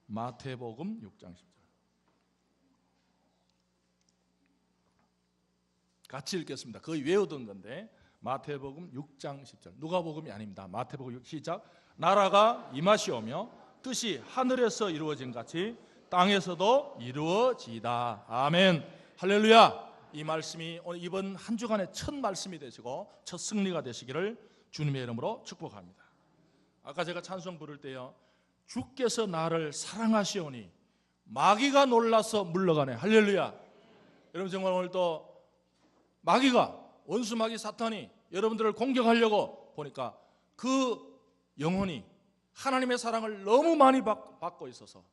마태복음 6장 10절. 같이 읽겠습니다. 거의 외우던 건데 마태복음 6장 10절. 누가복음이 아닙니다. 마태복음 6 시작. 나라가 임하시오며 뜻이 하늘에서 이루어진 같이 땅에서도 이루어지이다. 아멘. 할렐루야. 이 말씀이 오늘 이번 한 주간의 첫 말씀이 되시고 첫 승리가 되시기를 주님의 이름으로 축복합니다. 아까 제가 찬송 부를 때요, 주께서 나를 사랑하시오니 마귀가 놀라서 물러가네. 할렐루야. 여러분 정말 오늘 또 마귀가, 원수 마귀 사탄이 여러분들을 공격하려고 보니까 그 영혼이 하나님의 사랑을 너무 많이 받고 있어서,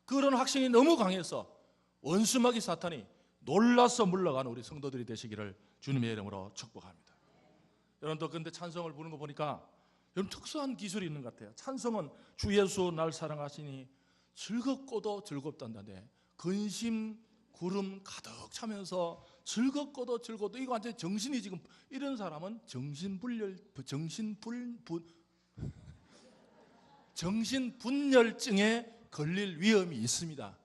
그런 확신이 너무 강해서 원수 마귀 사탄이 놀라서 물러가는 우리 성도들이 되시기를 주님의 이름으로 축복합니다. 여러분 또 근데 찬송을 부르는 거 보니까 여러분 특수한 기술이 있는 것 같아요. 찬송은 주 예수 날 사랑하시니 즐겁고도 즐겁단다네. 근심 구름 가득 차면서 즐겁고도 즐겁고, 이거 완전히 정신이 지금, 이런 사람은 정신분열증에 걸릴 위험이 있습니다.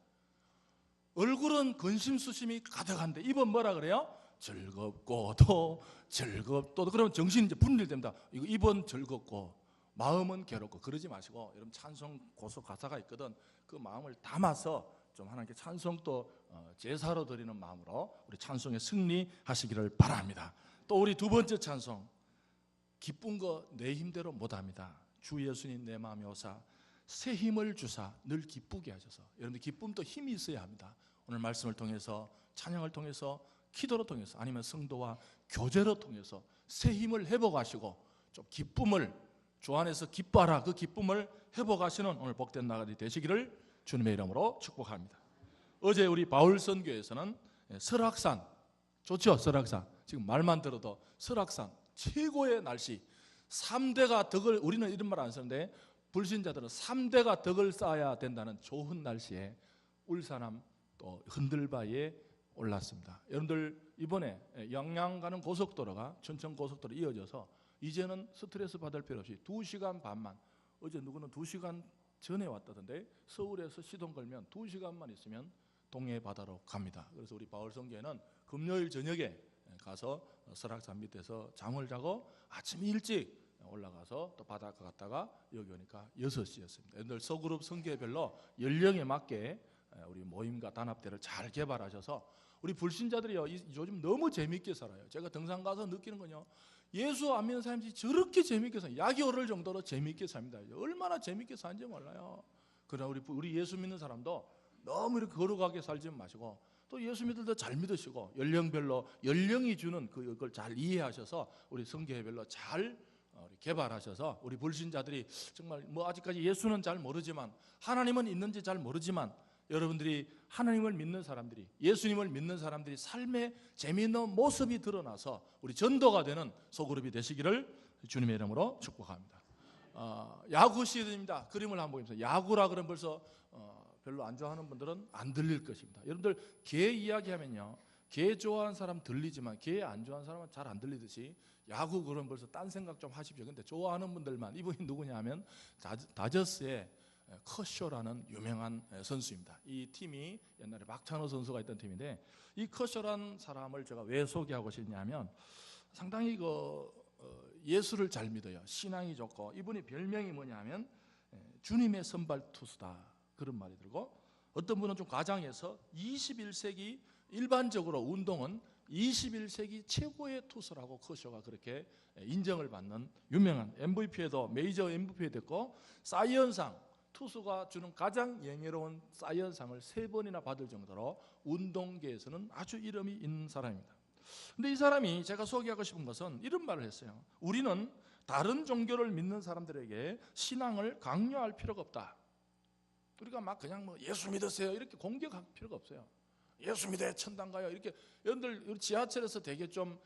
얼굴은 근심수심이 가득한데 입은 뭐라 그래요? 즐겁고도 즐겁고도. 그러면 정신이 이제 분열됩니다. 이거 입은 즐겁고 마음은 괴롭고. 그러지 마시고, 여러분 찬송 고소 가사가 있거든. 그 마음을 담아서 좀 하나님께 찬송 또 제사로 드리는 마음으로 우리 찬송에 승리하시기를 바랍니다. 또 우리 두 번째 찬송, 기쁜 거 내 힘대로 못합니다. 주 예수님 내 마음에 오사 새 힘을 주사 늘 기쁘게 하셔서. 여러분들 기쁨도 힘이 있어야 합니다. 오늘 말씀을 통해서, 찬양을 통해서, 기도로 통해서, 아니면 성도와 교제로 통해서 새 힘을 회복하시고 좀 기쁨을 주 안에서 기뻐하라, 그 기쁨을 회복하시는 오늘 복된 나날이 되시기를 주님의 이름으로 축복합니다. 어제 우리 바울선교에서는 설악산, 좋죠? 설악산. 지금 말만 들어도 설악산 최고의 날씨, 3대가 덕을, 우리는 이런 말 안 쓰는데 불신자들은 3대가 덕을 쌓아야 된다는 좋은 날씨에 울산함 또 흔들바위에 올랐습니다. 여러분들 이번에 영양 가는 고속도로가 춘천 고속도로 이어져서 이제는 스트레스 받을 필요 없이 2시간 반만, 어제 누구는 2시간 전에 왔다던데 서울에서 시동 걸면 2시간만 있으면 동해 바다로 갑니다. 그래서 우리 바울선교회는 금요일 저녁에 가서 설악산 밑에서 잠을 자고 아침 일찍 올라가서 또 바닷가 갔다가 여기 오니까 6시였습니다. 여러분들 소그룹 선교회별로 연령에 맞게 우리 모임과 단합대를 잘 개발하셔서 우리 불신자들이요 요즘 너무 재밌게 살아요. 제가 등산 가서 느끼는 건요, 예수 안 믿는 사람들이 저렇게 재밌게 살아요. 약이 오를 정도로 재밌게 삽니다. 얼마나 재밌게 사는지 몰라요. 그러나 우리 예수 믿는 사람도 너무 이렇게 거룩하게 살지 마시고, 또 예수 믿을도 잘 믿으시고, 연령별로 연령이 주는 그걸 잘 이해하셔서 우리 선교회별로 잘 개발하셔서 우리 불신자들이 정말 아직까지 예수는 잘 모르지만, 하나님은 있는지 잘 모르지만, 여러분들이 하나님을 믿는 사람들이, 예수님을 믿는 사람들이 삶의 재미있는 모습이 드러나서 우리 전도가 되는 소그룹이 되시기를 주님의 이름으로 축복합니다. 야구 시즌입니다. 그림을 한번 보십시오. 야구라 그러면 벌써 별로 안 좋아하는 분들은 안 들릴 것입니다. 여러분들 개 이야기하면요, 개 좋아하는 사람 들리지만 개 안 좋아하는 사람은 잘 안 들리듯이 야구 그러면 벌써 딴 생각 좀 하십시오. 근데 좋아하는 분들만, 이분이 누구냐 하면 다저스의 커쇼라는 유명한 선수입니다. 이 팀이 옛날에 박찬호 선수가 있던 팀인데, 이 커쇼라는 사람을 제가 왜 소개하고 싶냐면 상당히 예수를 잘 믿어요. 신앙이 좋고, 이분이 별명이 뭐냐면 주님의 선발 투수다, 그런 말이 들고, 어떤 분은 좀 과장해서 21세기 일반적으로 운동은 21세기 최고의 투수라고 커쇼가 그렇게 인정을 받는 유명한, MVP에도 메이저 MVP 됐고, 사이언상, 투수가 주는 가장 영예로운 사이언상을 3번이나 받을 정도로 운동계에서는 아주 이름이 있는 사람입니다. 근데 이 사람이 제가 소개하고 싶은 것은 이런 말을 했어요. 우리는 다른 종교를 믿는 사람들에게 신앙을 강요할 필요가 없다. 우리가 막 그냥 예수 믿으세요 이렇게 공격할 필요가 없어요. 예수 믿어야 천당 가요 이렇게. 여러분들 지하철에서 되게 좀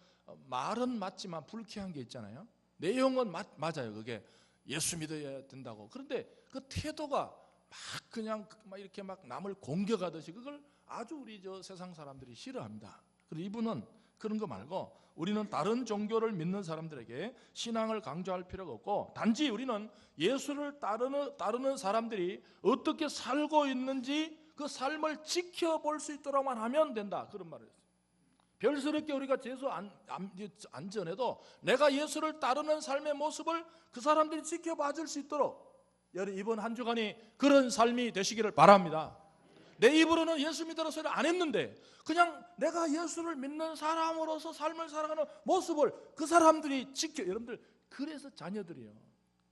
말은 맞지만 불쾌한 게 있잖아요. 내용은 맞아요. 그게 예수 믿어야 된다고. 그런데 그 태도가 막 그냥 막 이렇게 막 남을 공격하듯이, 그걸 아주 우리 세상 사람들이 싫어합니다. 그리고 이분은 그런 거 말고 우리는 다른 종교를 믿는 사람들에게 신앙을 강조할 필요가 없고, 단지 우리는 예수를 따르는 사람들이 어떻게 살고 있는지 그 삶을 지켜볼 수 있도록만 하면 된다, 그런 말을 했어요. 별스럽게 우리가 예수 안 전해도 내가 예수를 따르는 삶의 모습을 그 사람들이 지켜봐 줄 수 있도록 여러분 이번 한 주간이 그런 삶이 되시기를 바랍니다. 내 입으로는 예수 믿으라 소리를 안 했는데 그냥 내가 예수를 믿는 사람으로서 삶을 살아가는 모습을 그 사람들이 지켜. 여러분들, 그래서 자녀들이요,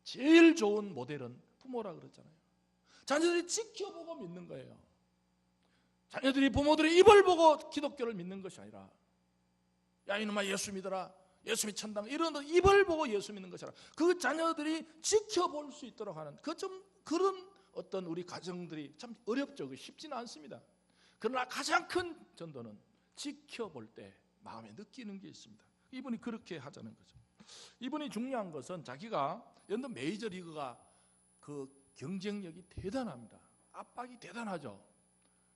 제일 좋은 모델은 부모라 그랬잖아요. 자녀들이 지켜보고 믿는 거예요. 자녀들이 부모들의 입을 보고 기독교를 믿는 것이 아니라, 야 이놈아 예수 믿어라, 예수 믿천다, 이런 입을 보고 예수 믿는 것이 아니라 그 자녀들이 지켜볼 수 있도록 하는 그런 어떤 우리 가정들이 참 어렵죠. 쉽지는 않습니다. 그러나 가장 큰 전도는 지켜볼 때 마음에 느끼는 게 있습니다. 이분이 그렇게 하자는 거죠. 이분이 중요한 것은 자기가 연도 메이저리그가 그 경쟁력이 대단합니다. 압박이 대단하죠.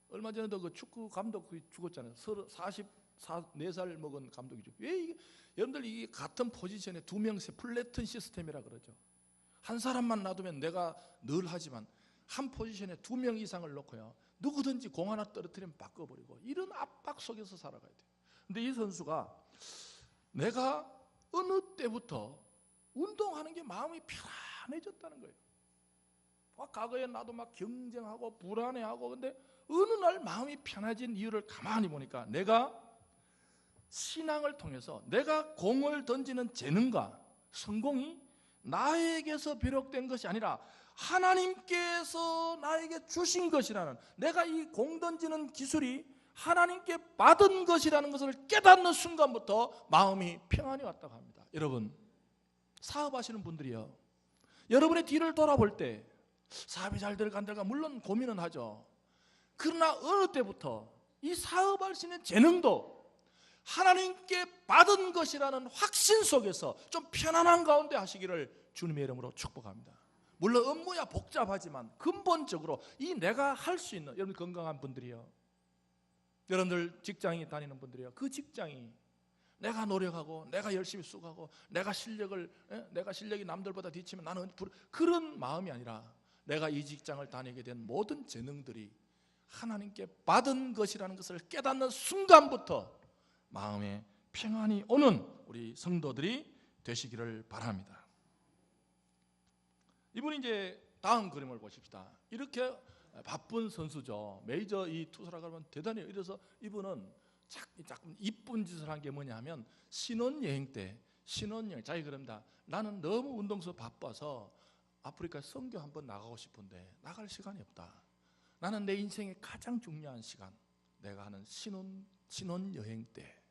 얼마 전에도 그 축구 감독 죽었잖아요. 44살 먹은 감독이죠. 왜 이게, 여러분들 이게 같은 포지션에 두 명씩 플래튼 시스템이라 그러죠. 한 사람만 놔두면 내가 늘 하지만 한 포지션에 두 명 이상을 놓고요, 누구든지 공 하나 떨어뜨리면 바꿔버리고, 이런 압박 속에서 살아가야 돼요. 근데 이 선수가 내가 어느 때부터 운동하는 게 마음이 편안해졌다는 거예요. 과거에 나도 막 경쟁하고 불안해하고, 근데 어느 날 마음이 편해진 이유를 가만히 보니까 내가 신앙을 통해서 내가 공을 던지는 재능과 성공이 나에게서 비롯된 것이 아니라 하나님께서 나에게 주신 것이라는, 내가 이 공 던지는 기술이 하나님께 받은 것이라는 것을 깨닫는 순간부터 마음이 평안이 왔다고 합니다. 여러분, 사업하시는 분들이요, 여러분의 뒤를 돌아볼 때 사업이 잘 될까 안 될까 물론 고민은 하죠. 그러나 어느 때부터 이 사업할 수 있는 재능도 하나님께 받은 것이라는 확신 속에서 좀 편안한 가운데 하시기를 주님의 이름으로 축복합니다. 물론 업무야 복잡하지만 근본적으로 이 내가 할 수 있는, 여러분 건강한 분들이요, 여러분들 직장에 다니는 분들이요, 그 직장이 내가 노력하고 내가 열심히 수고하고 내가 실력이 남들보다 뒤치면 나는 그런 마음이 아니라, 내가 이 직장을 다니게 된 모든 재능들이 하나님께 받은 것이라는 것을 깨닫는 순간부터 마음에 평안이 오는 우리 성도들이 되시기를 바랍니다. 이분이 이제 다음 그림을 보십시다. 이렇게 바쁜 선수죠. 메이저 이 투수라 그러면 대단해요. 이래서 이분은 조금 이쁜 짓을 한 게 뭐냐 하면, 신혼여행 때 자기 그럽니다. 나는 너무 운동서 바빠서 아프리카 선교 한번 나가고 싶은데 나갈 시간이 없다. 나는 내 인생의 가장 중요한 시간, 내가 하는 신혼여행 때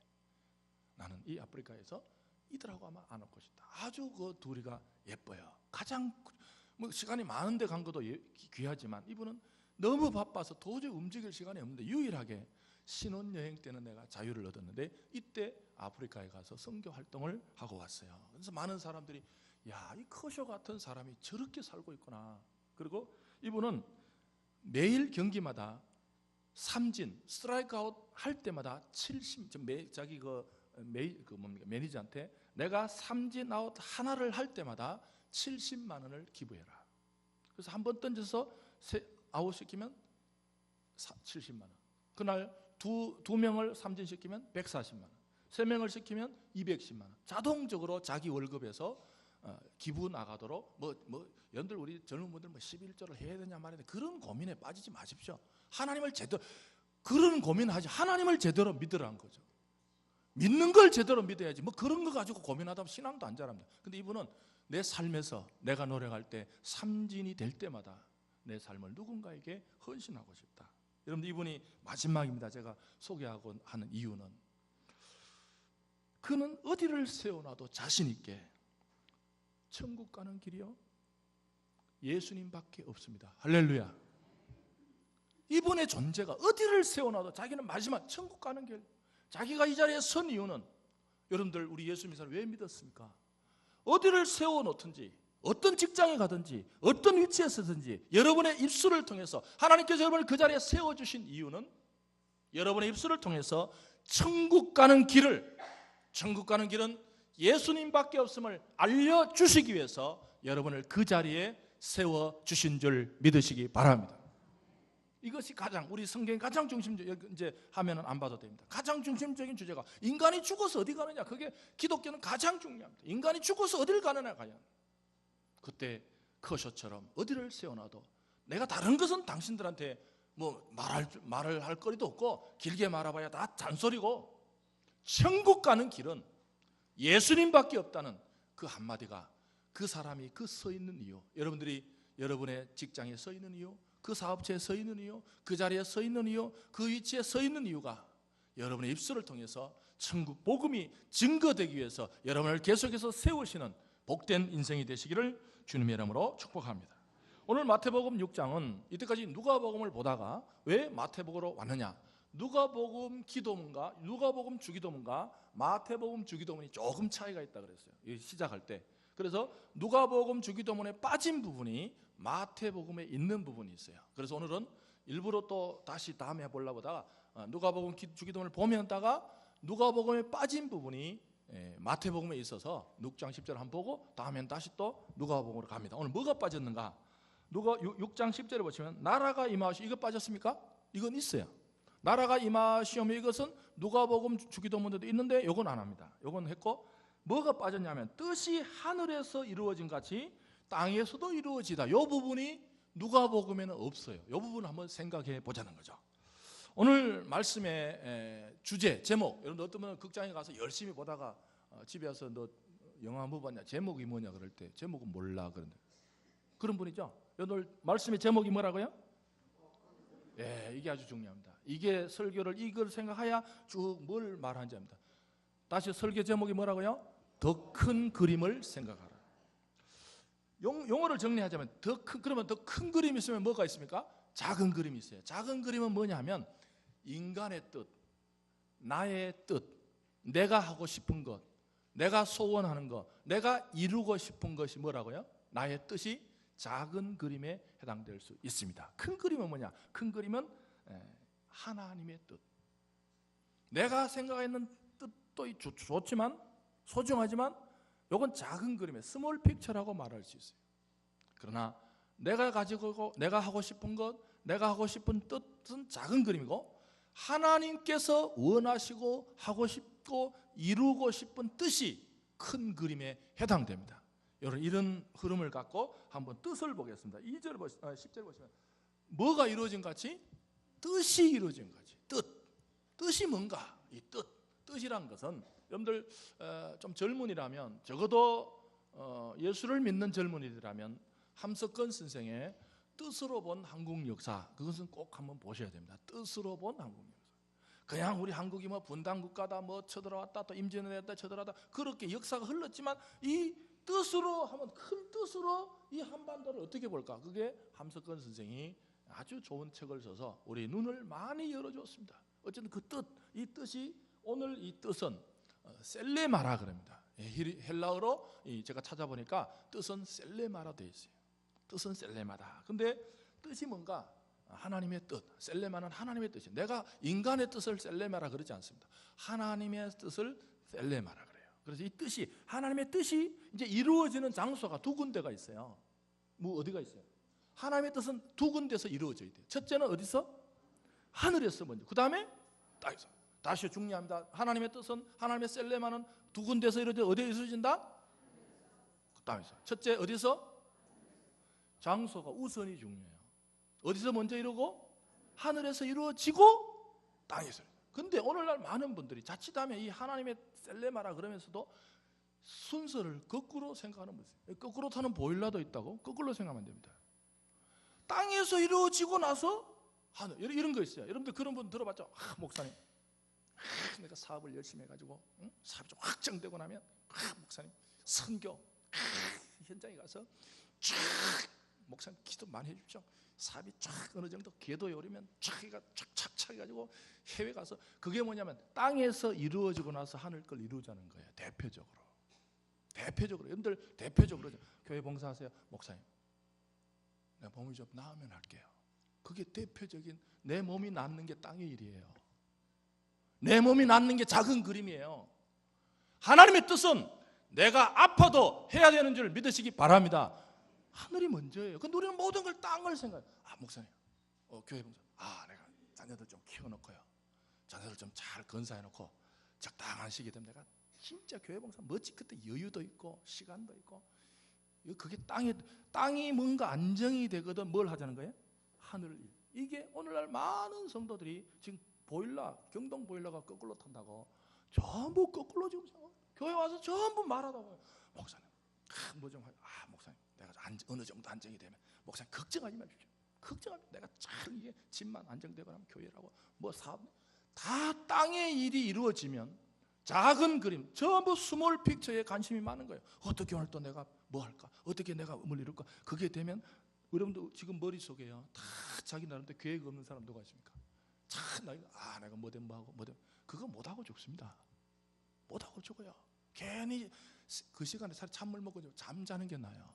나는 이 아프리카에서 이들하고 아마 안을 것이다. 아주 그 둘이가 예뻐요. 가장 뭐 시간이 많은데 간 것도 귀하지만 이분은 너무 바빠서 도저히 움직일 시간이 없는데 유일하게 신혼여행 때는 내가 자유를 얻었는데 이때 아프리카에 가서 선교 활동을 하고 왔어요. 그래서 많은 사람들이 야, 이 커쇼 같은 사람이 저렇게 살고 있구나. 그리고 이분은 매일 경기마다 삼진 스트라이크 아웃 할 때마다 70, 자기 매니저한테 내가 삼진 아웃 하나를 할 때마다 70만 원을 기부해라. 그래서 한 번 던져서 아웃 시키면 70만 원. 그날 두 명을 삼진시키면 140만 원. 3명을 시키면 210만 원. 자동적으로 자기 월급에서 기부 나가도록 여러분들 우리 젊은 분들 11조를 해야 되냐 말이야. 그런 고민에 빠지지 마십시오. 하나님을 제대로 그런 고민하지. 하나님을 제대로 믿으라는 거죠. 믿는 걸 제대로 믿어야지. 그런 거 가지고 고민하다 보면 신앙도 안 자랍니다. 근데 이분은 내 삶에서 내가 노력할 때 삼진이 될 때마다 내 삶을 누군가에게 헌신하고 싶다. 여러분들 이분이 마지막입니다. 제가 소개하고 하는 이유는 그는 어디를 세워놔도 자신 있게 천국 가는 길이요 예수님밖에 없습니다. 할렐루야. 이분의 존재가 어디를 세워놔도 자기는 마지막 천국 가는 길. 자기가 이 자리에 선 이유는 여러분들 우리 예수 믿는 사람 왜 믿었습니까? 어디를 세워놓든지 어떤 직장에 가든지 어떤 위치에 서든지 여러분의 입술을 통해서 하나님께서 여러분을 그 자리에 세워주신 이유는 여러분의 입술을 통해서 천국 가는 길은 예수님밖에 없음을 알려주시기 위해서 여러분을 그 자리에 세워주신 줄 믿으시기 바랍니다. 이것이 가장 우리 성경의 가장 중심적, 이제 하면은 안 봐도 됩니다. 가장 중심적인 주제가 인간이 죽어서 어디 가느냐. 그게 기독교는 가장 중요합니다. 인간이 죽어서 어디를 가느냐 과연. 그때 커쇼처럼 어디를 세워놔도 내가 다른 것은 당신들한테 뭐 말을 할 거리도 없고 길게 말해봐야 다 잔소리고, 천국 가는 길은 예수님밖에 없다는 그 한마디가 그 사람이 그 서 있는 이유, 여러분들이 여러분의 직장에 서 있는 이유, 그 사업체에 서 있는 이유, 그 자리에 서 있는 이유, 그 위치에 서 있는 이유가 여러분의 입술을 통해서 천국 복음이 증거되기 위해서 여러분을 계속해서 세우시는 복된 인생이 되시기를 주님의 이름으로 축복합니다. 오늘 마태복음 6장은 이때까지 누가복음을 보다가 왜 마태복음으로 왔느냐, 누가복음 기도문과 누가복음 주기도문과 마태복음 주기도문이 조금 차이가 있다 그랬어요, 시작할 때. 그래서 누가복음 주기도문에 빠진 부분이 마태복음에 있는 부분이 있어요. 그래서 오늘은 일부러 또 다시 다음에 보려고 보다가 누가복음 주기도문을 보면다가 누가복음에 빠진 부분이 마태복음에 있어서 6장 10절 한번 보고 다음엔 다시 또 누가복음으로 갑니다. 오늘 뭐가 빠졌는가? 6장 10절에 보시면 나라가 임하시오, 이거 빠졌습니까? 이건 있어요. 나라가 임하시오며, 이것은 누가복음 주기도문에도 있는데 이건 안 합니다. 이건 했고, 뭐가 빠졌냐면 뜻이 하늘에서 이루어진 같이 땅에서도 이루어지다. 이 부분이 누가복음에는 없어요. 이 부분을 한번 생각해 보자는 거죠. 오늘 말씀의 주제, 제목, 여러분 어떤 분은 극장에 가서 열심히 보다가 집에 와서 너 영화 뭐 봤냐, 제목이 뭐냐 그럴 때 제목은 몰라 그런데, 그런 분이죠. 오늘 말씀의 제목이 뭐라고요? 이게 아주 중요합니다. 이게 설교를 이걸 생각해야 쭉 뭘 말하는지 압니다. 다시 설교 제목이 뭐라고요? 더 큰 그림을 생각하라. 용어를 정리하자면 그러면 더 큰 그림이 있으면 뭐가 있습니까? 작은 그림이 있어요. 작은 그림은 뭐냐 하면 인간의 뜻, 나의 뜻, 내가 하고 싶은 것, 내가 소원하는 것, 내가 이루고 싶은 것이 뭐라고요? 나의 뜻이 작은 그림에 해당될 수 있습니다. 큰 그림은 뭐냐? 큰 그림은 하나님의 뜻. 내가 생각하는 뜻도 좋지만 소중하지만 이건 작은 그림에 스몰 픽처라고 말할 수 있어요. 그러나 내가 가지고 내가 하고 싶은 것, 내가 하고 싶은 뜻은 작은 그림이고, 하나님께서 원하시고 하고 싶고 이루고 싶은 뜻이 큰 그림에 해당됩니다. 여러분 이런 흐름을 갖고 한번 뜻을 보겠습니다. 2절 10절 보시면 뭐가 이루어진 같이? 뜻이 이루어진 같이. 뜻이 뭔가? 이 뜻이란 것은 여러분들 좀 젊은이라면, 적어도 예수를 믿는 젊은이들이라면 함석근 선생의 뜻으로 본 한국 역사, 그것은 꼭 한번 보셔야 됩니다. 뜻으로 본 한국 역사. 그냥 우리 한국이 뭐 분단 국가다, 뭐 쳐들어왔다, 또 임진왜란 했다, 쳐들어왔다, 그렇게 역사가 흘렀지만 이 뜻으로 한번 큰 뜻으로 이 한반도를 어떻게 볼까? 그게 함석근 선생이 아주 좋은 책을 써서 우리 눈을 많이 열어줬습니다. 어쨌든 그 뜻, 이 뜻이, 오늘 이 뜻은 셀레마라 그럽니다. 헬라어로 제가 찾아보니까 뜻은 셀레마라 되어 있어요. 뜻은 셀레마다. 근데 뜻이 뭔가? 하나님의 뜻. 셀레마는 하나님의 뜻이. 내가 인간의 뜻을 셀레마라 그러지 않습니다. 하나님의 뜻을 셀레마라 그래요. 그래서 이 뜻이, 하나님의 뜻이 이제 이루어지는 장소가 두 군데가 있어요. 뭐 어디가 있어요? 하나님의 뜻은 두 군데서 이루어져야 돼요. 첫째는 어디서? 하늘에서 먼저. 그 다음에 땅에서. 다시 중요합니다. 하나님의 뜻은, 하나님의 셀레마는 두 군데서 이루어져. 어디에 이루어진다? 그 땅에서. 첫째 어디서? 장소가 우선이 중요해요. 어디서 먼저 이루고? 하늘에서 이루어지고 땅에서. 근데 오늘날 많은 분들이 자칫하면 이 하나님의 셀레마라 그러면서도 순서를 거꾸로 생각하는 거예요. 거꾸로 타는 보일러도 있다고 거꾸로 생각하면 됩니다. 땅에서 이루어지고 나서 하늘, 이런 거 있어요. 여러분들 그런 분 들어봤죠? 목사님, 내가 사업을 열심히 해가지고 사업이 좀 확정되고 나면 목사님 선교 현장에 가서 쫙 목사님 기도 많이 해주십시오. 사업이 쫙 어느 정도 궤도에 오르면 쫙이가 착착착 해가지고 해외 가서, 그게 뭐냐면 땅에서 이루어지고 나서 하늘 걸 이루자는 거예요. 대표적으로 여러분들 대표적으로 교회 봉사하세요. 목사님 내 몸이 좀 나으면 할게요. 그게 대표적인, 내 몸이 낫는 게 땅의 일이에요. 내 몸이 낫는 게 작은 그림이에요. 하나님의 뜻은 내가 아파도 해야 되는 줄 믿으시기 바랍니다. 하늘이 먼저예요. 근데 우리는 모든 걸 땅을 생각해요. 목사님, 교회 봉사, 내가 자녀들 좀 키워놓고요, 자녀들 좀 잘 건사해놓고 적당한 시기에 되면 내가 진짜 교회 봉사 멋지, 그때 여유도 있고 시간도 있고, 그게 땅이 뭔가 안정이 되거든 뭘 하자는 거예요? 하늘 일. 이게 오늘날 많은 성도들이 지금 경동 보일러가 거꾸로 탄다고 전부 거꾸로 지금 교회 와서 전부 말하다고요. 목사님, 목사님, 내가 어느 정도 안정이 되면 목사님 걱정하지 마십시오. 걱정하면 내가 잘 이게 집만 안정되고 나면 교회라고 뭐 사업 다 땅의 일이 이루어지면 작은 그림 전부 스몰 픽처에 관심이 많은 거예요. 어떻게 오늘 또 내가 뭐 할까? 어떻게 내가 뭘 이룰까? 그게 되면 여러분도 지금 머릿속에요, 다 자기 나름대로 계획 없는 사람 누가 있습니까? 내가 뭐든 뭐하고 뭐든 그거 못하고 죽습니다. 못하고 죽어요. 괜히 그 시간에 찬물 먹고 잠자는 게 나아요.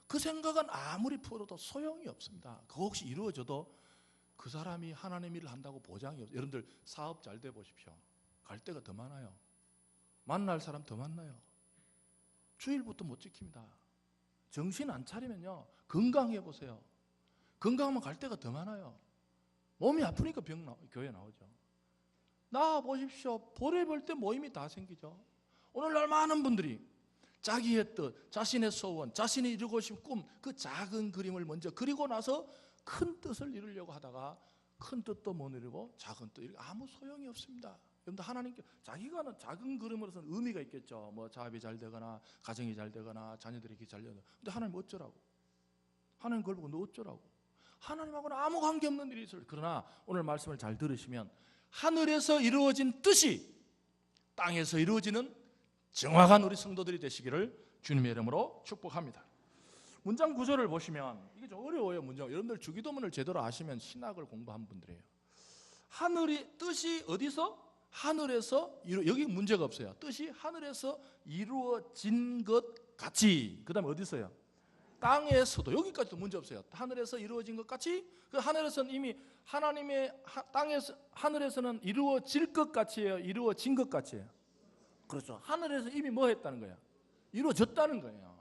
그 생각은 아무리 풀어도 소용이 없습니다. 그거 혹시 이루어져도 그 사람이 하나님 일을 한다고 보장이 없어요. 여러분들 사업 잘 돼 보십시오. 갈 데가 더 많아요. 만날 사람 더 만나요. 주일부터 못 지킵니다. 정신 안 차리면요, 건강해 보세요. 건강하면 갈 데가 더 많아요. 몸이 아프니까 교회 나오죠. 나와 보십시오. 볼에 볼 때 모임이 다 생기죠. 오늘날 많은 분들이 자기의 뜻, 자신의 소원, 자신이 이루고 싶은 꿈, 그 작은 그림을 먼저 그리고 나서 큰 뜻을 이루려고 하다가 큰 뜻도 못 이루고 작은 뜻, 아무 소용이 없습니다. 여러분들 하나님께 자기가 하는 작은 그림으로서는 의미가 있겠죠. 뭐 사업이 잘 되거나 가정이 잘 되거나 자녀들이 잘 되거나. 근데 하나님 어쩌라고? 하나님 그걸 보고 너 어쩌라고? 하나님하고는 아무 관계없는 일이 있어요. 그러나 오늘 말씀을 잘 들으시면 하늘에서 이루어진 뜻이 땅에서 이루어지는 정확한 우리 성도들이 되시기를 주님의 이름으로 축복합니다. 문장 구조를 보시면 이게 좀 어려워요. 문장. 여러분들 주기도문을 제대로 아시면 신학을 공부한 분들이에요. 하늘이 뜻이 어디서? 하늘에서 여기 문제가 없어요. 뜻이 하늘에서 이루어진 것 같이. 그다음에 어디서요? 땅에서도. 여기까지도 문제 없어요. 하늘에서 이루어진 것 같이. 그 하늘에서는 이미 하나님의 땅에서 하늘에서는 이루어질 것 같이요, 이루어진 것 같이요. 그렇죠. 하늘에서 이미 뭐 했다는 거야? 이루어졌다는 거예요.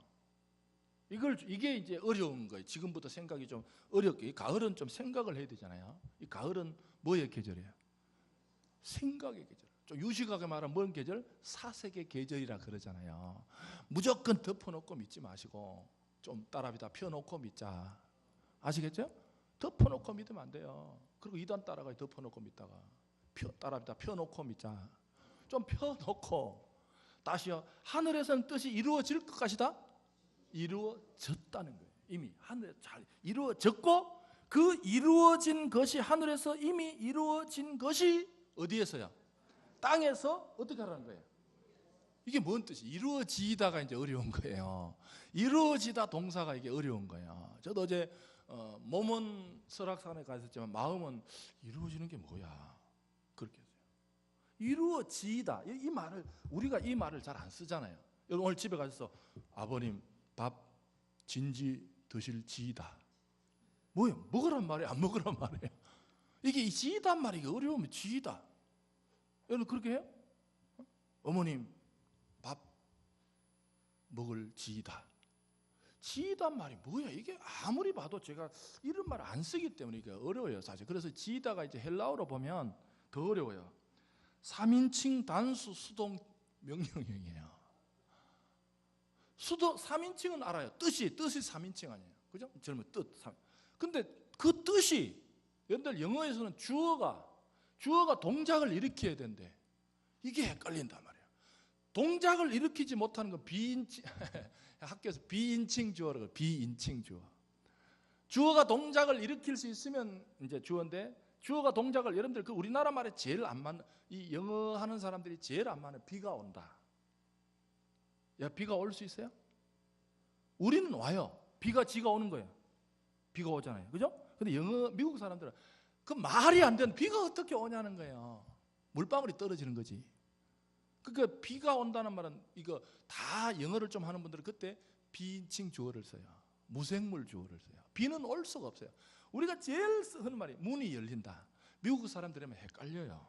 이게 이제 어려운 거예요. 지금부터 생각이 좀 어렵게. 가을은 좀 생각을 해야 되잖아요. 이 가을은 뭐의 계절이에요? 생각의 계절. 좀 유식하게 말하면 뭔 계절? 사색의 계절이라 그러잖아요. 무조건 덮어놓고 믿지 마시고 좀 따라비다 펴놓고 믿자. 아시겠죠? 덮어놓고 믿으면 안 돼요. 그리고 이단 따라가 덮어놓고 믿다가 따라비다 펴놓고 믿자. 좀 펴놓고 다시요. 하늘에서는 뜻이 이루어질 것 같이다. 이루어졌다는 거예요. 이미 하늘에 잘 이루어졌고 그 이루어진 것이 하늘에서 이미 이루어진 것이 어디에서야? 땅에서 어떻게 하라는 거예요? 이게 뭔 뜻이? 이루어지다가 이제 어려운 거예요. 이루어지다 동사가 이게 어려운 거예요. 저도 어제 몸은 설악산에 가 있었지만 마음은 이루어지는 게 뭐야? 그렇게 했어요. 이루어지다. 이 말을 우리가 이 말을 잘 안 쓰잖아요. 여러분 오늘 집에 가셔서 아버님 밥 진지 드실지이다. 뭐예요? 먹으란 말이에요? 안 먹으란 말이에요? 이게 지이단 말이 어려우면 지이다. 여러분 그렇게 해요? 어머님 밥 먹을 지이다. 지이단 말이 뭐야? 이게 아무리 봐도 제가 이런 말 안 쓰기 때문에 이게 어려워요 사실. 그래서 지이다가 이제 헬라어로 보면 더 어려워요. 3인칭 단수 수동 명령형이에요. 3인칭은 알아요. 뜻이 3인칭 아니에요. 그죠? 젊은 뜻. 근데 그 뜻이 여러분들 영어에서는 주어가 동작을 일으켜야 된대. 이게 헷갈린단 말이에요. 동작을 일으키지 못하는 건 비인칭 학교에서 비인칭 주어라고 해요. 비인칭 주어. 주어가 동작을 일으킬 수 있으면 이제 주어인데 주어가 동작을 여러분들 그 우리나라 말에 제일 안 맞는 이 영어 하는 사람들이 제일 안 맞는 비가 온다. 야 비가 올 수 있어요? 우리는 와요. 비가 지가 오는 거예요. 비가 오잖아요. 그죠? 근데 미국 사람들은 그 말이 안 되는 비가 어떻게 오냐는 거예요. 물방울이 떨어지는 거지. 그러니까 비가 온다는 말은 이거 다 영어를 좀 하는 분들은 그때 비인칭 주어를 써요. 무생물 주어를 써요. 비는 올 수가 없어요. 우리가 제일 쓰는 말이 문이 열린다. 미국 사람들이면 헷갈려요.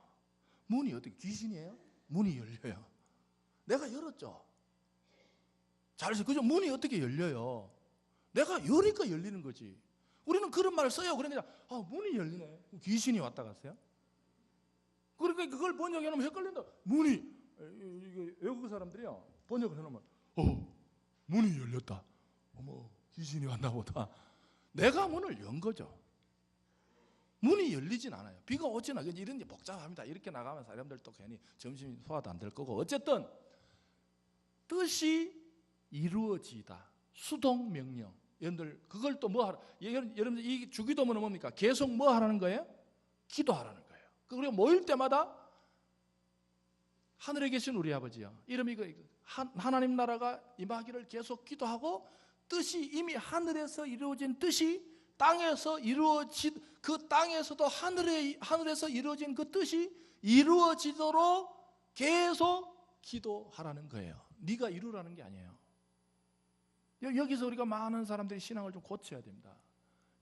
문이 어떻게 귀신이에요? 문이 열려요. 내가 열었죠. 잘해서 그죠? 문이 어떻게 열려요? 내가 여니까 열리는 거지. 우리는 그런 말을 써요. 그러니까 문이 열리네. 귀신이 왔다 갔어요. 그러니까 그걸 번역해놓으면 헷갈린다. 문이 이게 외국 사람들이요 번역을 해놓으면 문이 열렸다. 어머 귀신이 왔나 보다. 내가 문을 연 거죠. 문이 열리진 않아요. 비가 오진 않아요. 이런 게 복잡합니다. 이렇게 나가면 사람들도 괜히 점심이 소화도 안 될 거고. 어쨌든 뜻이 이루어지다. 수동 명령. 여러분들 그걸 또 뭐 하라? 여러분들 이 주기도문은 뭡니까? 계속 뭐 하라는 거예요? 기도하라는 거예요. 그리고 모일 때마다 하늘에 계신 우리 아버지요. 이름이 하나님 나라가 임하기를 계속 기도하고 뜻이 이미 하늘에서 이루어진 뜻이 땅에서 이루어진 그 땅에서도 하늘에서 이루어진 그 뜻이 이루어지도록 계속 기도하라는 거예요. 네가 이루라는 게 아니에요. 여기서 우리가 많은 사람들이 신앙을 좀 고쳐야 됩니다.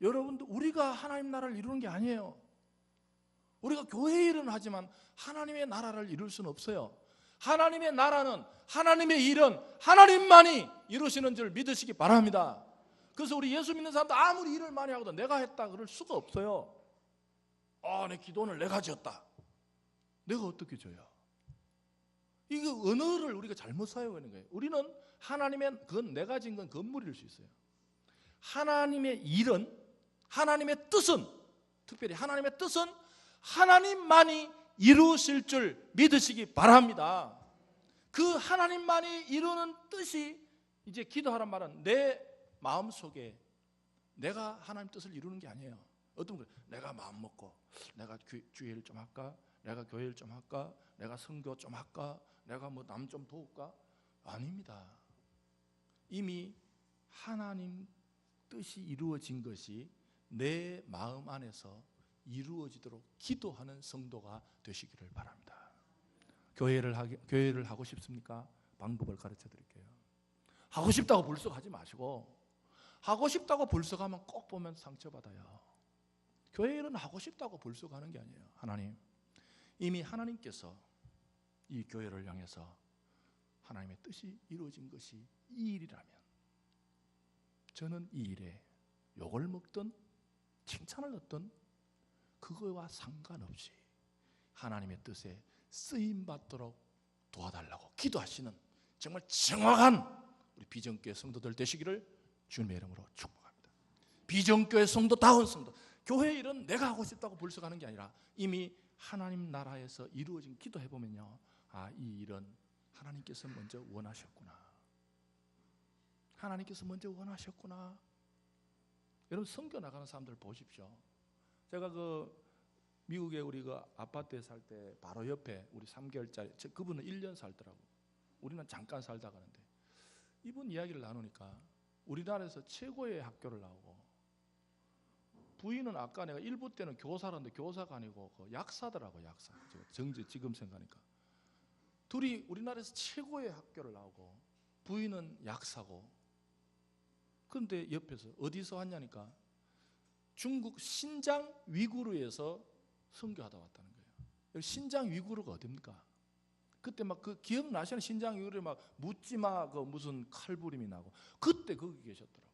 여러분들 우리가 하나님 나라를 이루는 게 아니에요. 우리가 교회 일은 하지만 하나님의 나라를 이룰 수는 없어요. 하나님의 나라는 하나님의 일은 하나님만이 이루시는 줄 믿으시기 바랍니다. 그래서 우리 예수 믿는 사람도 아무리 일을 많이 하고도 내가 했다 그럴 수가 없어요. 내 기도원을 내가 지었다. 내가 어떻게 져요? 이거 언어를 우리가 잘못 사용하는 거예요. 우리는 하나님의 그건 내가 지은 건 건물일 수 있어요. 하나님의 일은 하나님의 뜻은 특별히 하나님의 뜻은 하나님만이 이루실 줄 믿으시기 바랍니다. 그 하나님만이 이루는 뜻이 이제 기도하란 말은 내 마음속에 내가 하나님 뜻을 이루는 게 아니에요. 어떤 분 내가 마음 먹고 내가 주일을 좀 할까? 내가 교회를 좀 할까? 내가 선교 좀 할까? 내가 뭐 남 좀 도울까? 아닙니다. 이미 하나님 뜻이 이루어진 것이 내 마음 안에서 이루어지도록 기도하는 성도가 되시기를 바랍니다. 교회를 하고 싶습니까? 방법을 가르쳐 드릴게요. 하고 싶다고 불쑥하지 마시고 하고 싶다고 불쑥하면 꼭 보면 상처받아요. 교회 일은 하고 싶다고 불쑥하는 게 아니에요. 하나님 이미 하나님께서 이 교회를 향해서 하나님의 뜻이 이루어진 것이 이 일이라면 저는 이 일에 욕을 먹든 칭찬을 얻든 그거와 상관없이 하나님의 뜻에 쓰임받도록 도와달라고 기도하시는 정말 정확한 우리 비전교회 성도들 되시기를 주님의 이름으로 축복합니다. 비전교회 성도다운 성도. 교회 일은 내가 하고 싶다고 불쑥하는 게 아니라 이미 하나님 나라에서 이루어진 기도해보면요, 이 일은 하나님께서 먼저 원하셨구나. 하나님께서 먼저 원하셨구나. 여러분 선교 나가는 사람들 보십시오. 제가 미국에 우리 아파트에 살 때 바로 옆에 우리 3개월짜리 그분은 1년 살더라고. 우리는 잠깐 살다 가는데 이분 이야기를 나누니까 우리나라에서 최고의 학교를 나오고 부인은 아까 내가 1부 때는 교사라는데 교사가 아니고 약사더라고. 약사. 지금 생각하니까 둘이 우리나라에서 최고의 학교를 나오고 부인은 약사고. 그런데 옆에서 어디서 왔냐니까 중국 신장 위구르에서 선교하다 왔다는 거예요. 신장 위구르가 어딥니까? 그때 막 기억나시는 신장 위구르에 막 묻지마 무슨 칼부림이 나고 그때 거기 계셨더라고.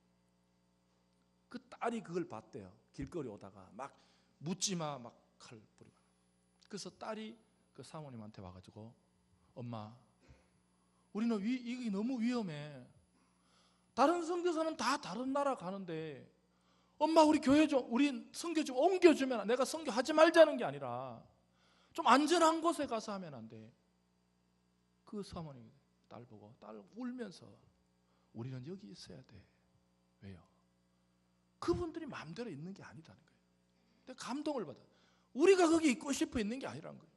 그 딸이 그걸 봤대요. 길거리 오다가 막 묻지마 막 칼부림. 그래서 딸이 그 사모님한테 와가지고 엄마, 우리는 이게 너무 위험해. 다른 선교사는 다 다른 나라 가는데 엄마 우리 교회 좀 우리 선교 좀 옮겨주면 내가 선교하지 말자는 게 아니라 좀 안전한 곳에 가서 하면 안 돼. 그 사모님이 딸 보고 딸 울면서 우리는 여기 있어야 돼. 왜요? 그분들이 마음대로 있는 게 아니다는 거예요. 근데 감동을 받아. 우리가 거기 있고 싶어 있는 게 아니라는 거예요.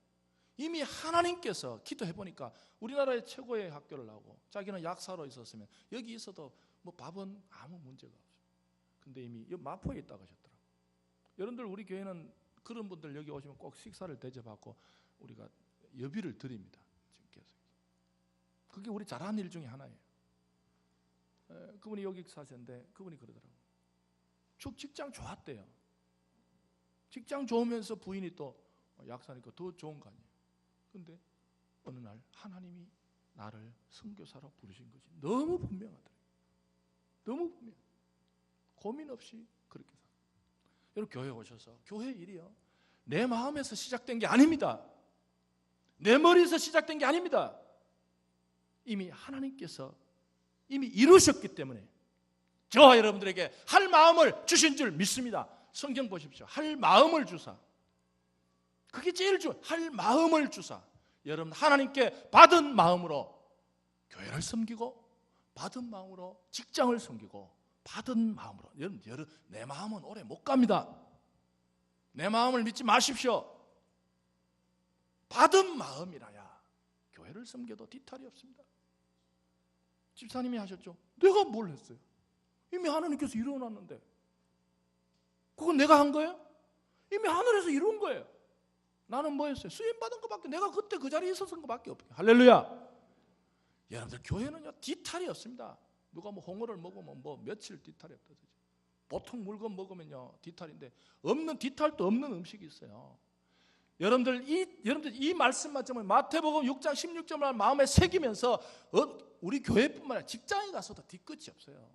이미 하나님께서 기도해보니까 우리나라의 최고의 학교를 나오고 자기는 약사로 있었으면 여기 있어도 뭐 밥은 아무 문제가 없어요. 근데 이미 마포에 있다고 하셨더라고요. 여러분들 우리 교회는 그런 분들 여기 오시면 꼭 식사를 대접하고 우리가 여비를 드립니다. 지금 계속. 그게 우리 잘하는 일 중에 하나예요. 그분이 여기 사셨는데 그분이 그러더라고요. 직장 좋았대요. 직장 좋으면서 부인이 또 약사니까 더 좋은 거 아니에요. 그런데 어느 날 하나님이 나를 선교사로 부르신 것이 너무 분명하더라고요. 너무 분명. 고민 없이 그렇게 사. 여러분 교회 오셔서 교회 일이요, 내 마음에서 시작된 게 아닙니다. 내 머리에서 시작된 게 아닙니다. 이미 하나님께서 이미 이루셨기 때문에 저와 여러분들에게 할 마음을 주신 줄 믿습니다. 성경 보십시오. 할 마음을 주사. 그게 제일 할 마음을 주사. 여러분 하나님께 받은 마음으로 교회를 섬기고, 받은 마음으로 직장을 섬기고, 받은 마음으로. 여러분 내 마음은 오래 못 갑니다. 내 마음을 믿지 마십시오. 받은 마음이라야 교회를 섬겨도 뒤탈이 없습니다. 집사님이 하셨죠. 내가 뭘 했어요? 이미 하나님께서 이루어놨는데. 그건 내가 한 거예요? 이미 하늘에서 이룬 거예요. 나는 뭐 했어요? 수임받은 것밖에, 내가 그때 그 자리에 있었던 것밖에 없어요. 할렐루야. 여러분들 교회는요 뒤탈이 없습니다. 누가 뭐 홍어를 먹으면 뭐 며칠 뒤탈이 없다. 보통 물건 먹으면요 뒤탈인데, 없는 뒤탈도 없는 음식이 있어요. 여러분들 이 말씀만 좀 마태복음 6장 16절을 마음에 새기면서 우리 교회뿐만 아니라 직장에 가서도 뒤끝이 없어요.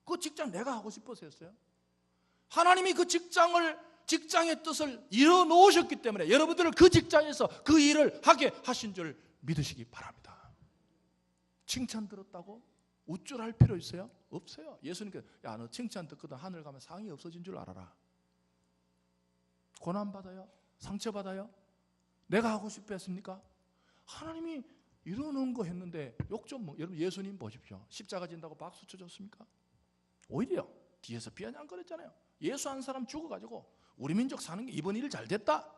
그 직장 내가 하고 싶어서 했어요. 하나님이 그 직장의 뜻을 이뤄 놓으셨기 때문에 여러분들을 그 직장에서 그 일을 하게 하신 줄 믿으시기 바랍니다. 칭찬 들었다고 우쭐할 필요 있어요? 없어요. 예수님께서 야, 너 칭찬 듣거든 하늘 가면 상이 없어진 줄 알아라. 고난받아요? 상처받아요? 내가 하고 싶어 했습니까? 하나님이 이러는 거 했는데 욕 좀 여러분 예수님 보십시오. 십자가 진다고 박수 쳐줬습니까? 오히려 뒤에서 비아냥거렸잖아요. 예수 한 사람 죽어가지고 우리 민족 사는 게 이번 일 잘 됐다.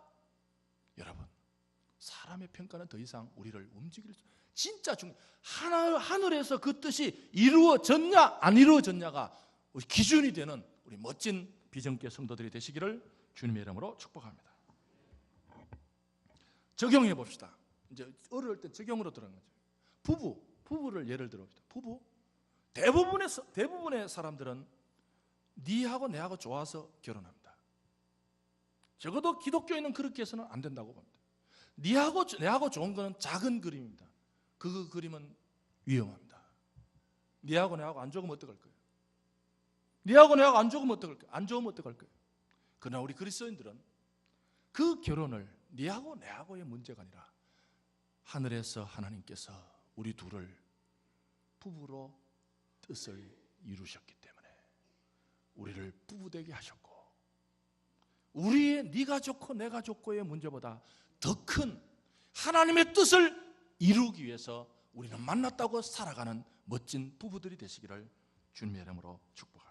여러분 사람의 평가는 더 이상 우리를 움직일 수, 진짜 하늘에서 그 뜻이 이루어졌냐 안 이루어졌냐가 기준이 되는 우리 멋진 비전계 성도들이 되시기를 주님의 이름으로 축복합니다. 적용해 봅시다. 이제 어려울 때 적용으로 들어간 거죠. 부부를 예를 들어 봅시다. 부부 대부분의 사람들은 니하고 내하고 좋아서 결혼합니다. 적어도 기독교인은 그렇게 해서는 안 된다고 봅니다. 니하고 내하고 좋은 거는 작은 그림입니다. 그 그림은 위험합니다. 니하고 내하고 안 좋으면 어떡할 거예요? 니하고 내하고 안 좋으면 어떡할 거예요? 안 좋으면 어떡할 거예요? 그러나 우리 그리스도인들은 그 결혼을 니하고 내하고의 문제가 아니라 하늘에서 하나님께서 우리 둘을 부부로 뜻을 이루셨기 때문에 우리를 부부되게 하셨고, 우리의 네가 좋고 내가 좋고의 문제보다 더 큰 하나님의 뜻을 이루기 위해서 우리는 만났다고 살아가는 멋진 부부들이 되시기를 주님의 이름으로 축복합니다.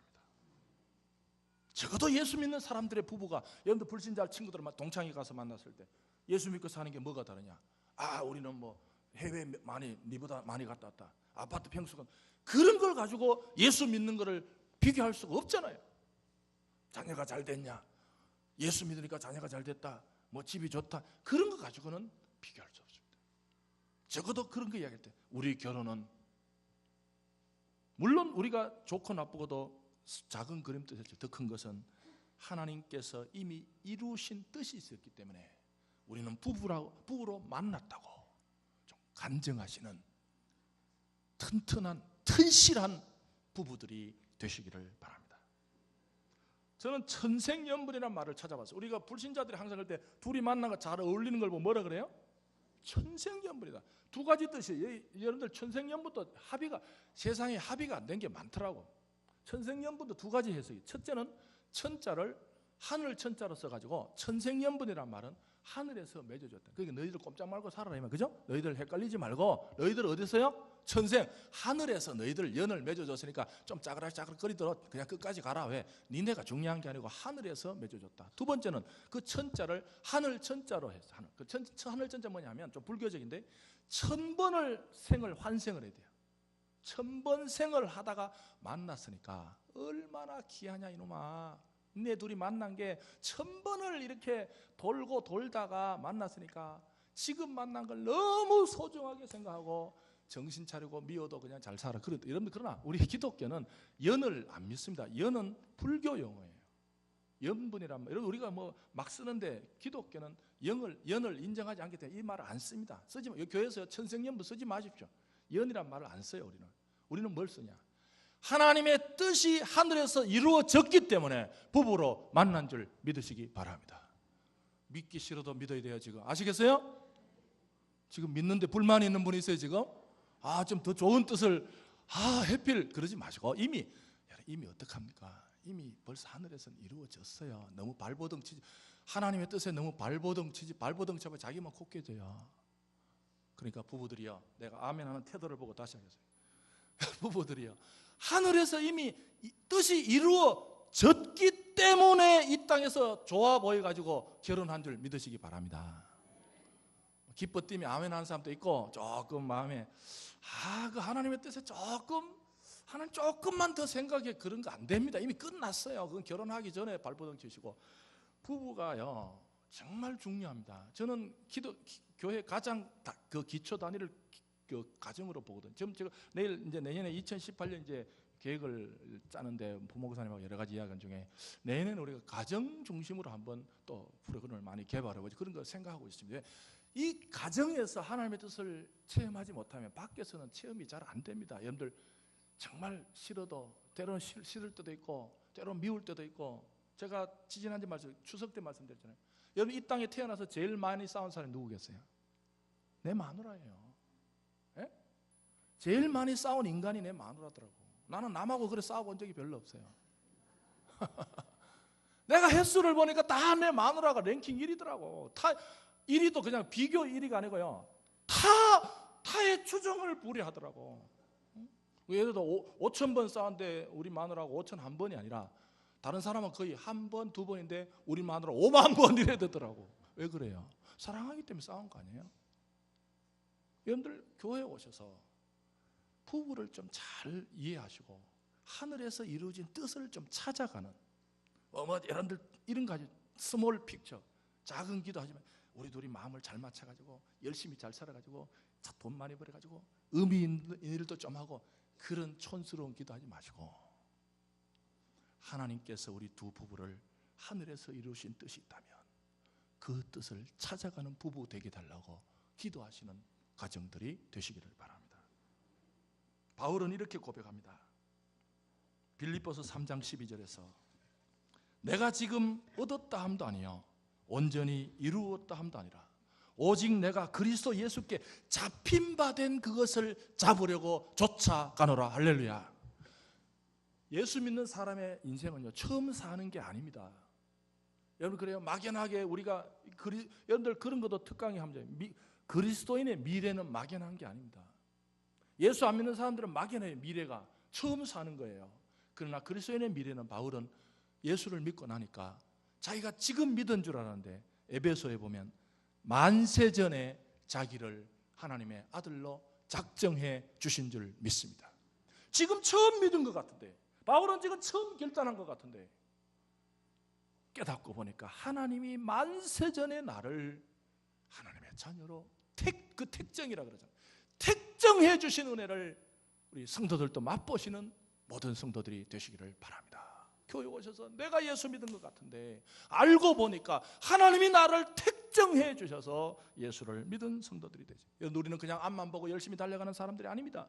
적어도 예수 믿는 사람들의 부부가, 여러분들 불신자 친구들 동창회 가서 만났을 때 예수 믿고 사는 게 뭐가 다르냐? 우리는 뭐 해외 니보다 많이 갔다 왔다. 아파트 평수가, 그런 걸 가지고 예수 믿는 거를 비교할 수가 없잖아요. 자녀가 잘 됐냐? 예수 믿으니까 자녀가 잘 됐다. 뭐 집이 좋다. 그런 거 가지고는 비교할 수 없습니다. 적어도 그런 거 이야기할 때 우리 결혼은 물론 우리가 좋고 나쁘고도 작은 그림 뜻이죠. 더 큰 것은 하나님께서 이미 이루신 뜻이 있었기 때문에 우리는 부부로 만났다고 좀 간증하시는 튼실한 부부들이 되시기를 바랍니다. 저는 천생연분이라는 말을 찾아봤어요. 우리가 불신자들이 항상 할 때 둘이 만난 거 잘 어울리는 걸 보면 뭐라 그래요? 천생연분이다. 두 가지 뜻이에요. 여러분들 천생연분도 세상에 합의가 안 된 게 많더라고. 천생연분도 두 가지 해석이. 첫째는 천자를 하늘 천자로 써가지고 천생연분이란 말은 하늘에서 맺어줬다. 그러니까 너희들 꼼짝 말고 살아라, 그죠? 너희들 헷갈리지 말고, 너희들 어디서요? 천생, 하늘에서 너희들 연을 맺어줬으니까 좀 짜그락짜그락거리도록 그냥 끝까지 가라. 왜? 니네가 중요한 게 아니고 하늘에서 맺어줬다. 두 번째는 그 천자를 하늘 천자로 해서, 하늘 천자 뭐냐면 좀 불교적인데, 1000번을 환생을 해야 돼요. 1000번 생을 하다가 만났으니까 얼마나 귀하냐 이놈아. 네 둘이 만난 게 1000번을 이렇게 돌고 돌다가 만났으니까 지금 만난 걸 너무 소중하게 생각하고 정신 차리고 미워도 그냥 잘 살아. 여러분들, 그러나 우리 기독교는 연을 안 믿습니다. 연은 불교 용어예요. 연분이란 말. 우리가 뭐 막 쓰는데 기독교는 연을 인정하지 않기 때문에 이 말을 안 씁니다. 쓰지 마. 교회에서 천생연분 쓰지 마십시오. 연이란 말을 안 써요. 우리는 뭘 쓰냐? 하나님의 뜻이 하늘에서 이루어졌기 때문에 부부로 만난 줄 믿으시기 바랍니다. 믿기 싫어도 믿어야 돼요. 지금 아시겠어요? 지금 믿는데 불만이 있는 분이 있어요. 지금 좀 더 좋은 뜻을 해필 그러지 마시고 이미 어떡합니까? 이미 벌써 하늘에서는 이루어졌어요. 너무 발버둥 치지. 하나님의 뜻에 너무 발버둥 쳐봐 자기만 코 깨져요. 그러니까 부부들이요, 내가 아멘 하는 태도를 보고 다시 하겠어요. 부부들이요, 하늘에서 이미 뜻이 이루어졌기 때문에 이 땅에서 좋아 보여가지고 결혼한 줄 믿으시기 바랍니다. 기뻐 뛰며 아멘 하는 사람도 있고, 조금 마음에 그 하나님의 뜻에 하나님 조금만 더 생각해. 그런 거 안 됩니다. 이미 끝났어요. 그건 결혼하기 전에 발버둥 치시고. 부부가요 정말 중요합니다. 저는 교회 가장 그 기초 단위를 그 가정으로 보거든요. 지금 제가 내년에 2018년 이제 계획을 짜는데 부목사님하고 여러 가지 이야기한 중에 내년에는 우리가 가정 중심으로 한번 또 프로그램을 많이 개발하고 그런 걸 생각하고 있습니다. 이 가정에서 하나님의 뜻을 체험하지 못하면 밖에서는 체험이 잘 안 됩니다. 여러분들 정말 싫어도 때로는 싫을 때도 있고 때로는 미울 때도 있고, 제가 지지난주 추석 때 말씀드렸잖아요. 여러분 이 땅에 태어나서 제일 많이 싸운 사람이 누구겠어요? 내 마누라예요. 예? 제일 많이 싸운 인간이 내 마누라더라고. 나는 남하고 그래 싸워본 적이 별로 없어요. 내가 횟수를 보니까 다 내 마누라가 랭킹 1위더라고. 1위도 그냥 비교 1위가 아니고요, 타의 추종을 불이하더라고. 예를 들어 5,000번 싸웠는데 우리 마누라하고 5,001번이 아니라 다른 사람은 거의 1번, 2번인데 우리 마누라 5만 번 이래 되더라고. 왜 그래요? 사랑하기 때문에 싸운 거 아니에요? 여러분들 교회에 오셔서 부부를 좀 잘 이해하시고 하늘에서 이루어진 뜻을 좀 찾아가는, 여러분들 이런 가지 스몰 픽처, 작은 기도하지만 우리 둘이 마음을 잘 맞춰가지고 열심히 잘 살아가지고 돈 많이 벌어가지고 의미 있는 일도 좀 하고, 그런 촌스러운 기도하지 마시고 하나님께서 우리 두 부부를 하늘에서 이루신 뜻이 있다면 그 뜻을 찾아가는 부부 되게 달라고 기도하시는 가정들이 되시기를 바랍니다. 바울은 이렇게 고백합니다. 빌립보서 3장 12절에서 내가 지금 얻었다 함도 아니요 온전히 이루었다 함도 아니라 오직 내가 그리스도 예수께 잡힌 바 된 그것을 잡으려고 쫓아가노라. 할렐루야. 예수 믿는 사람의 인생은요 처음 사는 게 아닙니다. 여러분 그래요? 막연하게 우리가 여러분들 그런 것도 특강이 합니다. 그리스도인의 미래는 막연한 게 아닙니다. 예수 안 믿는 사람들은 막연해요. 미래가 처음 사는 거예요. 그러나 그리스도인의 미래는, 바울은 예수를 믿고 나니까 자기가 지금 믿은 줄 알았는데 에베소에 보면 만세 전에 자기를 하나님의 아들로 작정해 주신 줄 믿습니다. 지금 처음 믿은 것 같은데, 바울은 지금 처음 결단한 것 같은데 깨닫고 보니까 하나님이 만세 전에 나를 하나님의 자녀로 그 택정이라 그러잖아요. 택정해 주신 은혜를 우리 성도들도 맛보시는 모든 성도들이 되시기를 바랍니다. 교회 오셔서 내가 예수 믿은 것 같은데 알고 보니까 하나님이 나를 택정해 주셔서 예수를 믿은 성도들이 되죠. 우리는 그냥 앞만 보고 열심히 달려가는 사람들이 아닙니다.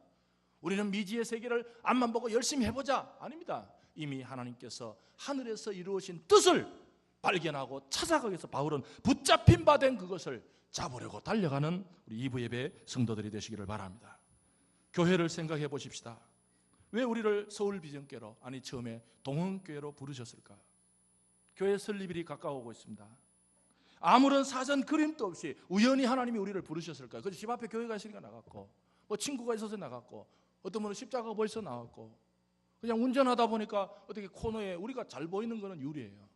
우리는 미지의 세계를 앞만 보고 열심히 해보자 아닙니다. 이미 하나님께서 하늘에서 이루어진 뜻을 발견하고 찾아가기 위해서 바울은 붙잡힌 바 된 그것을 잡으려고 달려가는 우리 2부 예배 성도들이 되시기를 바랍니다. 교회를 생각해 보십시다. 왜 우리를 서울비전교회로, 아니 처음에 동원교회로 부르셨을까? 교회 설립일이 가까워오고 있습니다. 아무런 사전 그림도 없이 우연히 하나님이 우리를 부르셨을까요? 그래서 집 앞에 교회가 있으니까 나갔고, 뭐 친구가 있어서 나갔고, 어떤 분은 십자가가 벌써 나왔고, 그냥 운전하다 보니까 어떻게 코너에 우리가 잘 보이는 거는 유리예요.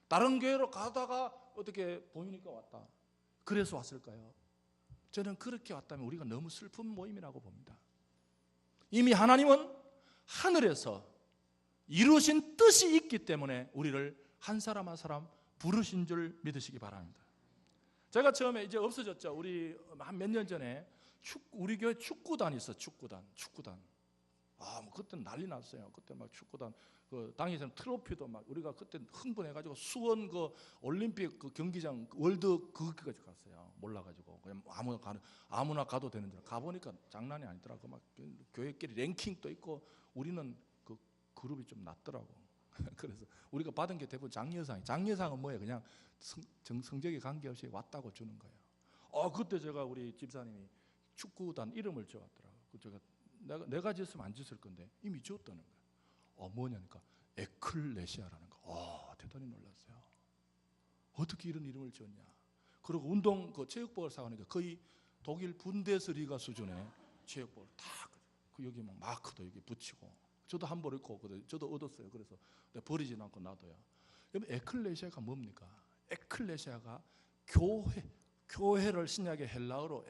다른 교회로 가다가 어떻게 보이니까 왔다. 그래서 왔을까요? 저는 그렇게 왔다면 우리가 너무 슬픈 모임이라고 봅니다. 이미 하나님은 하늘에서 이루신 뜻이 있기 때문에 우리를 한 사람 한 사람 부르신 줄 믿으시기 바랍니다. 제가 처음에 이제 없어졌죠. 우리 한 몇 년 전에 우리 교회 축구단이 있어. 축구단. 뭐 그때 난리 났어요. 그때 막 축구단 그 당시에는 트로피도 막 우리가 그때 흥분해가지고 수원 그 올림픽 그 경기장 월드 그것까지 갔어요. 몰라가지고 그냥 아무나 가도 되는 줄 가보니까 장난이 아니더라고. 막 교회끼리 랭킹도 있고 우리는 그 그룹이 좀 낮더라고. 그래서 우리가 받은 게 대부분 장려상. 장려상은 뭐예요? 그냥 성적에 관계없이 왔다고 주는 거예요. 그때 제가 우리 집사님이 축구단 이름을 지었더라고. 제가 내가 지었으면 안 지었을 건데 이미 지었다는 거예요. 뭐냐니까 에클레시아라는 거. 대단히 놀랐어요. 어떻게 이런 이름을 지었냐. 그리고 운동 그 체육복을 사가니까 거의 독일 분데스리가 수준의 체육복을 다 여기 막 마크도 여기 붙이고 저도 한 벌 입고 저도 얻었어요. 그래서 버리진 않고 놔둬요. 여러분 에클레시아가 뭡니까? 에클레시아가 교회를 신약의 헬라어로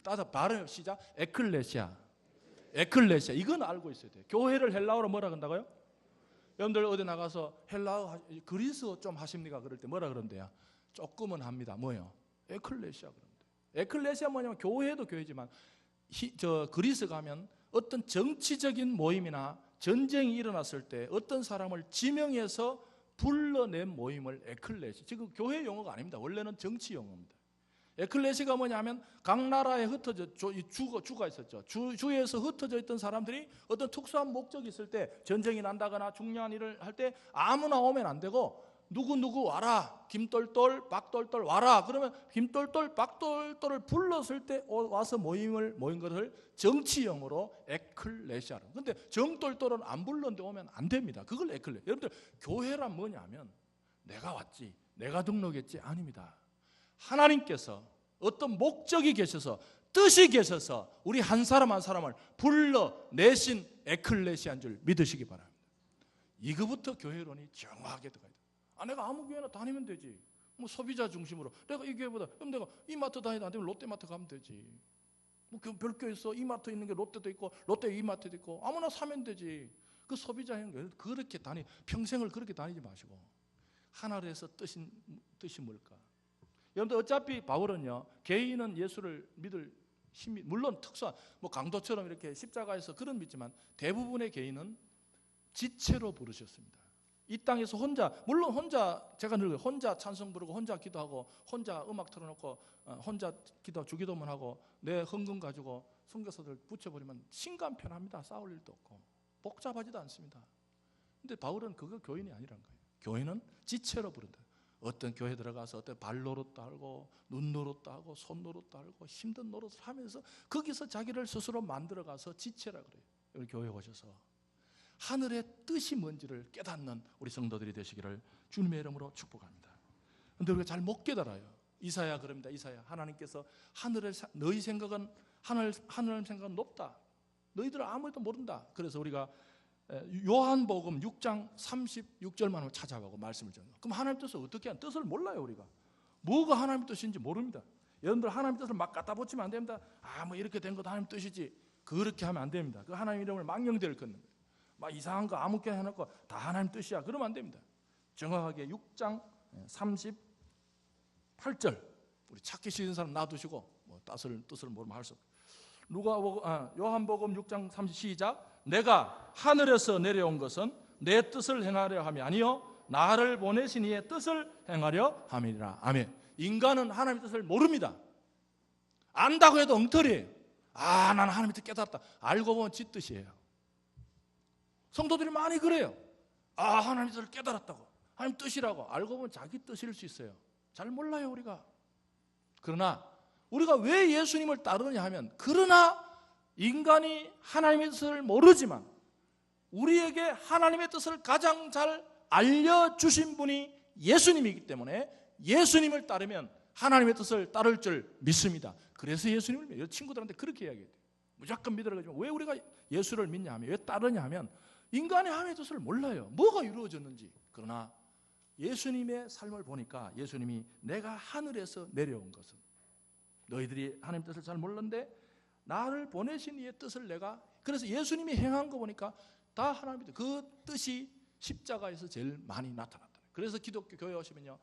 따서 발음 시작. 에클레시아. 이건 알고 있어야 돼요. 교회를 헬라어로 뭐라 그런다고요? 여러분들 어디 나가서 헬라어 그리스어 좀 하십니까? 그럴 때 뭐라 그런대요? 조금은 합니다. 뭐요? 에클레시아 그런데. 에클레시아 뭐냐면 교회도 교회지만 그리스 가면 어떤 정치적인 모임이나 전쟁이 일어났을 때 어떤 사람을 지명해서 불러낸 모임을 에클레시아. 지금 교회 용어가 아닙니다. 원래는 정치 용어입니다. 에클레시가 뭐냐면 각 나라에 흩어져 주가 있었죠. 주에서 흩어져 있던 사람들이 어떤 특수한 목적이 있을 때 전쟁이 난다거나 중요한 일을 할 때 아무나 오면 안 되고 누구 와라. 김똘똘 박똘똘 와라. 그러면 김똘똘 박똘똘을 불렀을 때 와서 모인 것을 정치용어로 에클레시아로. 근데 정똘똘은 안 불렀는데 오면 안 됩니다. 그걸 에클레. 여러분들 교회란 뭐냐면 내가 왔지 내가 등록했지 아닙니다. 하나님께서 어떤 목적이 계셔서 뜻이 계셔서 우리 한 사람 한 사람을 불러내신 에클레시아인 줄 믿으시기 바랍니다. 이거부터 교회론이 정확하게 들어가야 돼요. 내가 아무 교회나 다니면 되지. 뭐 소비자 중심으로 내가 이 교회보다 그럼 내가 이마트 다니도 안 되면 롯데마트 가면 되지. 뭐 별교에서 이마트 있는 게 롯데도 있고 롯데 이마트도 있고 아무나 사면 되지. 그 소비자형 그렇게 평생을 그렇게 다니지 마시고 하나님께서 뜻이 뭘까? 여러분들 어차피 바울은요 개인은 예수를 믿을 힘이 물론 특수한 뭐 강도처럼 이렇게 십자가에서 그런 믿지만 대부분의 개인은 지체로 부르셨습니다. 이 땅에서 물론 제가 늘 혼자 찬송 부르고 혼자 기도하고 혼자 음악 틀어놓고 혼자 주기도만 하고 내 헌금 가지고 선교사들 붙여버리면 신간편합니다. 싸울 일도 없고 복잡하지도 않습니다. 근데 바울은 그거 교인이 아니란 거예요. 교인은 지체로 부른다. 어떤 교회 들어가서 어떤 발 노릇도 하고 눈 노릇도 하고 손 노릇도 하고 힘든 노릇을 하면서 거기서 자기를 스스로 만들어가서 지체라 그래요. 여기 교회 오셔서 하늘의 뜻이 뭔지를 깨닫는 우리 성도들이 되시기를 주님의 이름으로 축복합니다. 그런데 우리가 잘 못 깨달아요. 이사야 그럽니다. 이사야 하나님께서 너희 생각은 하늘 생각은 높다. 너희들은 아무것도 모른다. 그래서 우리가 요한복음 6장 36절만 찾아보고 말씀을 전해요. 그럼 하나님 뜻을 어떻게 하는 뜻을 몰라요. 우리가 뭐가 하나님 뜻인지 모릅니다. 여러분들 하나님 뜻을 막 갖다 붙이면 안 됩니다. 뭐 이렇게 된 것도 하나님 뜻이지. 그렇게 하면 안 됩니다. 그 하나님 이름을 망령되를 걷는 거예요. 막 이상한 거 아무렇게 해놓고 다 하나님 뜻이야. 그러면 안 됩니다. 정확하게 6장 38절 우리 찾기 싫은 사람 놔두시고 뭐 뜻을 모르면 할 수 없고 요한복음 6장 30 시작. 내가 하늘에서 내려온 것은 내 뜻을 행하려 함이 아니요 나를 보내신 이의 뜻을 행하려 함이니라. 아멘. 인간은 하나님의 뜻을 모릅니다. 안다고 해도 엉터리예요. 나는 하나님의 뜻 깨달았다. 알고 보면 지 뜻이에요. 성도들이 많이 그래요. 하나님의 뜻을 깨달았다고 하나님 뜻이라고 알고 보면 자기 뜻일 수 있어요. 잘 몰라요 우리가. 그러나 우리가 왜 예수님을 따르느냐 하면 그러나 인간이 하나님의 뜻을 모르지만 우리에게 하나님의 뜻을 가장 잘 알려주신 분이 예수님이기 때문에 예수님을 따르면 하나님의 뜻을 따를 줄 믿습니다. 그래서 예수님을 믿어요. 친구들한테 그렇게 이야기해요. 무조건 믿으라고. 왜 우리가 예수를 믿냐 하면 왜 따르냐 하면 인간의 하나님의 뜻을 몰라요. 뭐가 이루어졌는지. 그러나 예수님의 삶을 보니까 예수님이 내가 하늘에서 내려온 것은 너희들이 하나님의 뜻을 잘 몰랐는데 나를 보내신 이의 뜻을 내가 그래서 예수님이 행한 거 보니까 다 하나님의 그 뜻이 십자가에서 제일 많이 나타났다. 그래서 기독교 교회 오시면요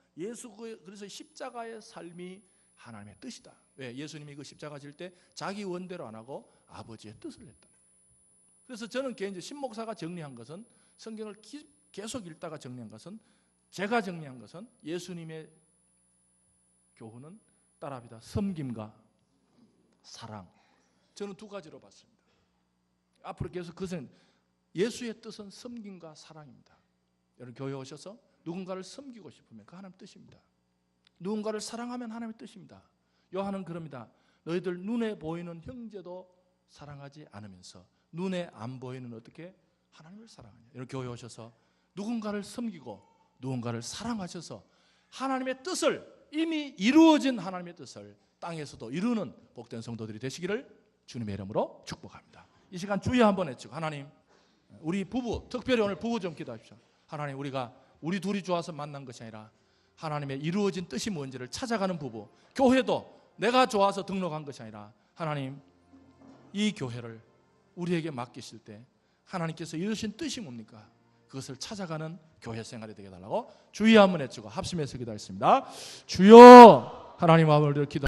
그래서 십자가의 삶이 하나님의 뜻이다. 왜? 예수님이 그 십자가 질 때 자기 원대로 안 하고 아버지의 뜻을 했다. 그래서 저는 개인적으로 신목사가 정리한 것은 성경을 계속 읽다가 정리한 것은, 제가 정리한 것은 예수님의 교훈은 따라합니다. 섬김과 사랑. 저는 두 가지로 봤습니다. 앞으로 계속 그것은 예수의 뜻은 섬김과 사랑입니다. 여러분 교회 오셔서 누군가를 섬기고 싶으면 그 하나님의 뜻입니다. 누군가를 사랑하면 하나님의 뜻입니다. 요한은 그럽니다. 너희들 눈에 보이는 형제도 사랑하지 않으면서 눈에 안 보이는 어떻게 하나님을 사랑하냐. 여러분 교회 오셔서 누군가를 섬기고 누군가를 사랑하셔서 하나님의 뜻을, 이미 이루어진 하나님의 뜻을 땅에서도 이루는 복된 성도들이 되시기를 주님의 이름으로 축복합니다. 이 시간 주의 한번 외치고, 하나님, 우리 부부, 특별히 오늘 부부 좀 기도하십시오. 하나님, 우리 둘이 좋아서 만난 것이 아니라 하나님의 이루어진 뜻이 뭔지를 찾아가는 부부, 교회도 내가 좋아서 등록한 것이 아니라 하나님, 이 교회를 우리에게 맡기실 때 하나님께서 이루신 뜻이 뭡니까? 그것을 찾아가는 교회 생활이 되게 해달라고 주의 한번 외치고 합심해서 기도하겠습니다. 주여, 하나님 아버지를 기도